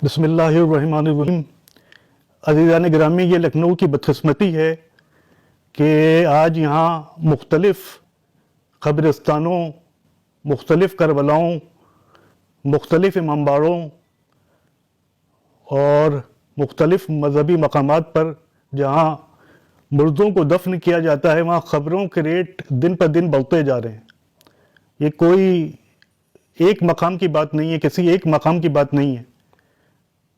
बिस्मिल्लाहिर्रहमानिर्रहीम। अज़ीज़ान गिरामी, ये लखनऊ की बदकिस्मती है कि आज यहाँ मुख्तलिफ़ क़ब्रिस्तानों, मुख्तलिफ़ करबलाओं, मुख्तलिफ़ इमामबाड़ों और मुख्तलिफ़ मज़हबी मकामात पर जहाँ मुर्दों को दफन किया जाता है, वहाँ ख़बरों के रेट दिन पर दिन बढ़ते जा रहे हैं। ये कोई एक मकाम की बात नहीं है, किसी एक मकाम की बात नहीं है,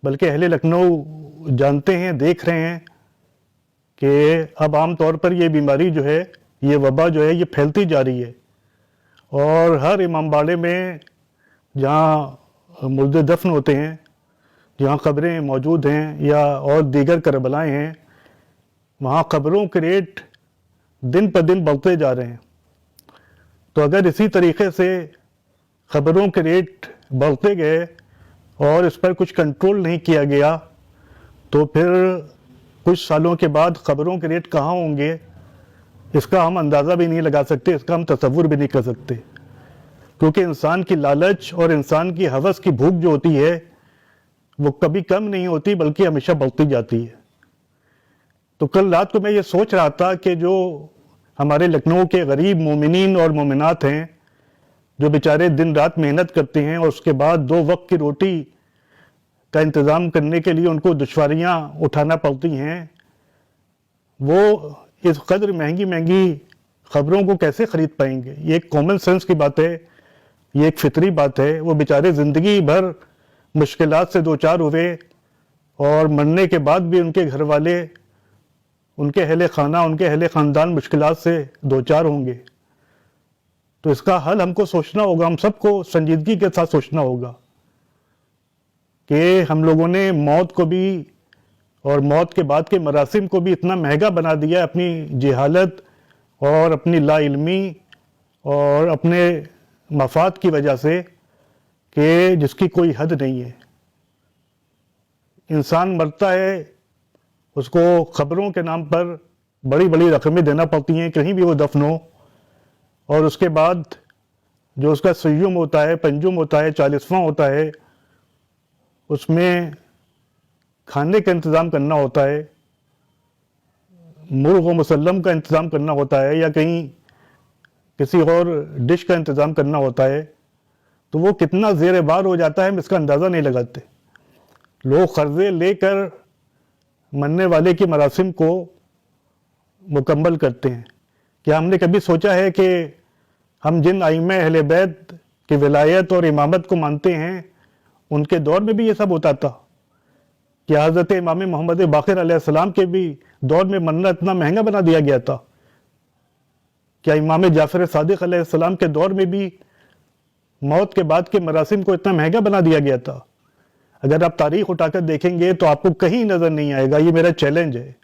बल्कि अहले लखनऊ जानते हैं, देख रहे हैं कि अब आम तौर पर ये बीमारी जो है, ये वबा जो है, ये फैलती जा रही है। और हर इमामबाड़े में जहाँ मुर्दे दफन होते हैं, जहाँ क़ब्रें मौजूद हैं या और दीगर करबलाएँ हैं, वहाँ क़ब्रों के रेट दिन पर दिन बढ़ते जा रहे हैं। तो अगर इसी तरीक़े से ख़बरों के रेट बढ़ते गए और इस पर कुछ कंट्रोल नहीं किया गया, तो फिर कुछ सालों के बाद ख़बरों के रेट कहाँ होंगे, इसका हम अंदाज़ा भी नहीं लगा सकते, इसका हम तसव्वुर भी नहीं कर सकते। क्योंकि इंसान की लालच और इंसान की हवस की भूख जो होती है, वो कभी कम नहीं होती, बल्कि हमेशा बढ़ती जाती है। तो कल रात को मैं ये सोच रहा था कि जो हमारे लखनऊ के गरीब मोमिनीन और मोमिनात हैं, जो बेचारे दिन रात मेहनत करते हैं और उसके बाद 2 वक्त की रोटी का इंतज़ाम करने के लिए उनको दुश्वारियाँ उठाना पड़ती हैं, वो इस कदर महंगी महंगी ख़बरों को कैसे ख़रीद पाएंगे। ये एक कॉमन सेंस की बात है, ये एक फितरी बात है। वो बेचारे ज़िंदगी भर मुश्किलात से दो चार हुए और मरने के बाद भी उनके घर वाले, उनके अहले खाना, उनके अहले ख़ानदान मुश्किलात से दो चार होंगे। तो इसका हल हमको सोचना होगा, हम सबको संजीदगी के साथ सोचना होगा कि हम लोगों ने मौत को भी और मौत के बाद के मरासिम को भी इतना महंगा बना दिया अपनी जहालत और अपनी लाइल्मी और अपने मफाद की वजह से कि जिसकी कोई हद नहीं है। इंसान मरता है, उसको ख़बरों के नाम पर बड़ी बड़ी रकमें देना पड़ती हैं कहीं भी वो दफन हो, और उसके बाद जो उसका सय्युम होता है, पंजुम होता है, 40वां होता है, उसमें खाने का इंतज़ाम करना होता है, मुर्ग़ व मुसल्लम का इंतज़ाम करना होता है या कहीं किसी और डिश का इंतज़ाम करना होता है। तो वो कितना ज़ेर बार हो जाता है, हम इसका अंदाज़ा नहीं लगाते। लोग कर्ज़े लेकर मरने वाले की मरासिम को मुकम्मल करते हैं। क्या हमने कभी सोचा है कि हम जिन आइम्मा अहले बैत की विलायत और इमामत को मानते हैं, उनके दौर में भी ये सब होता था? क्या हज़रत इमाम मोहम्मद बाक़िर अलैहिस्सलाम के भी दौर में मरना इतना महंगा बना दिया गया था? क्या इमाम जाफ़र सादिक़ अलैहिस्सलाम के दौर में भी मौत के बाद के मरासिम को इतना महंगा बना दिया गया था? अगर आप तारीख़ उठाकर देखेंगे तो आपको कहीं नज़र नहीं आएगा। ये मेरा चैलेंज है।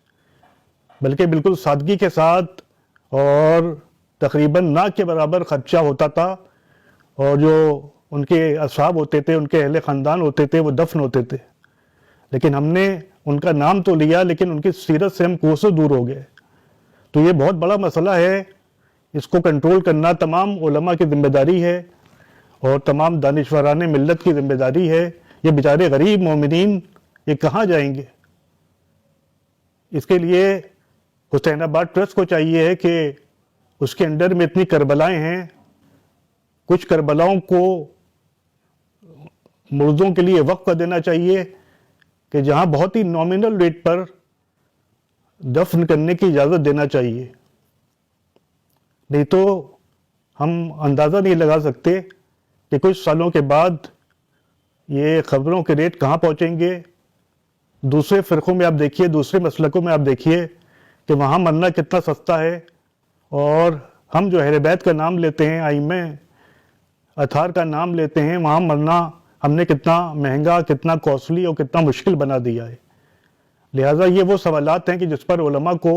बल्कि बिल्कुल सादगी के साथ और तकरीबन ना के बराबर ख़र्चा होता था, और जो उनके असहाब होते थे, उनके अहले ख़ानदान होते थे, वो दफन होते थे। लेकिन हमने उनका नाम तो लिया, लेकिन उनकी सीरत से हम कोसों दूर हो गए। तो ये बहुत बड़ा मसला है, इसको कंट्रोल करना तमाम उलमा की ज़िम्मेदारी है और तमाम दानिशवरान मिल्लत की ज़िम्मेदारी है। ये बेचारे गरीब मोमिनीन ये कहाँ जाएंगे? इसके लिए हुसैनाबाद ट्रस्ट को चाहिए है कि उसके अंडर में इतनी करबलाएँ हैं, कुछ करबलाओं को मुर्दों के लिए वक्फ कर देना चाहिए कि जहाँ बहुत ही नॉमिनल रेट पर दफन करने की इजाज़त देना चाहिए। नहीं तो हम अंदाज़ा नहीं लगा सकते कि कुछ सालों के बाद ये ख़बरों के रेट कहाँ पहुँचेंगे। दूसरे फ़िरक़ों में आप देखिए, दूसरे मसलकों में आप देखिए कि वहाँ मरना कितना सस्ता है, और हम जो अहले बैत का नाम लेते हैं, आइम्मा अथार का नाम लेते हैं, वहाँ मरना हमने कितना महंगा, कितना कॉस्टली और कितना मुश्किल बना दिया है। लिहाजा ये वो सवालात हैं कि जिस पर उलमा को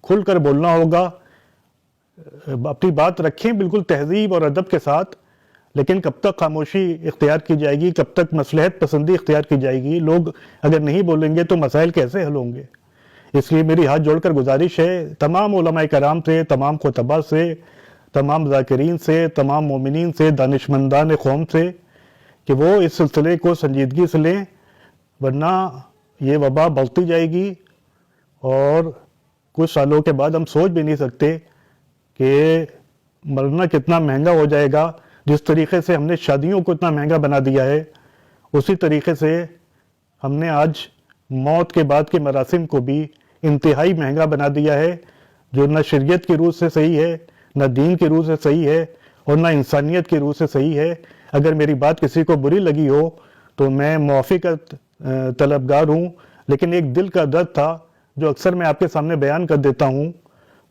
खुल कर बोलना होगा। अपनी बात रखें बिल्कुल तहज़ीब और अदब के साथ, लेकिन कब तक खामोशी इख्तियार की जाएगी, कब तक मसलहत पसंदी इख्तियार की जाएगी? लोग अगर नहीं बोलेंगे तो मसाइल कैसे हल होंगे? इसलिए मेरी हाथ जोड़कर गुजारिश है तमाम उलमाए कराम से, तमाम खुतबा से, तमाम ज़ाकिरीन से, तमाम मोमिनीन से, दानिशमंदान कौम से, कि वो इस सिलसिले को संजीदगी से लें ورنہ یہ وبا بڑھتی جائے گی اور کچھ سالوں کے بعد ہم سوچ بھی نہیں سکتے کہ مرنا کتنا مہنگا ہو جائے گا. جس طریقے سے ہم نے شادیوں کو اتنا مہنگا بنا دیا ہے اسی طریقے سے ہم نے آج موت کے بعد کے مراسم کو بھی انتہائی مہنگا بنا دیا ہے، جو نہ شریعت کی روح سے صحیح ہے، نہ دین کی روح سے صحیح ہے اور نہ انسانیت کی روح سے صحیح ہے. اگر میری بات کسی کو بری لگی ہو تو میں معافی کا طلبگار ہوں، لیکن ایک دل کا درد تھا جو اکثر میں آپ کے سامنے بیان کر دیتا ہوں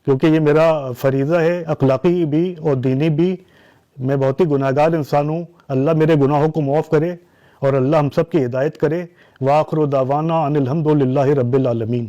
کیونکہ یہ میرا فریضہ ہے، اخلاقی بھی اور دینی بھی. میں بہت ہی گناہگار انسان ہوں، اللہ میرے گناہوں کو معاف کرے اور اللہ ہم سب کی ہدایت کرے. وآخر دعوانا ان الحمد للہ رب العالمین.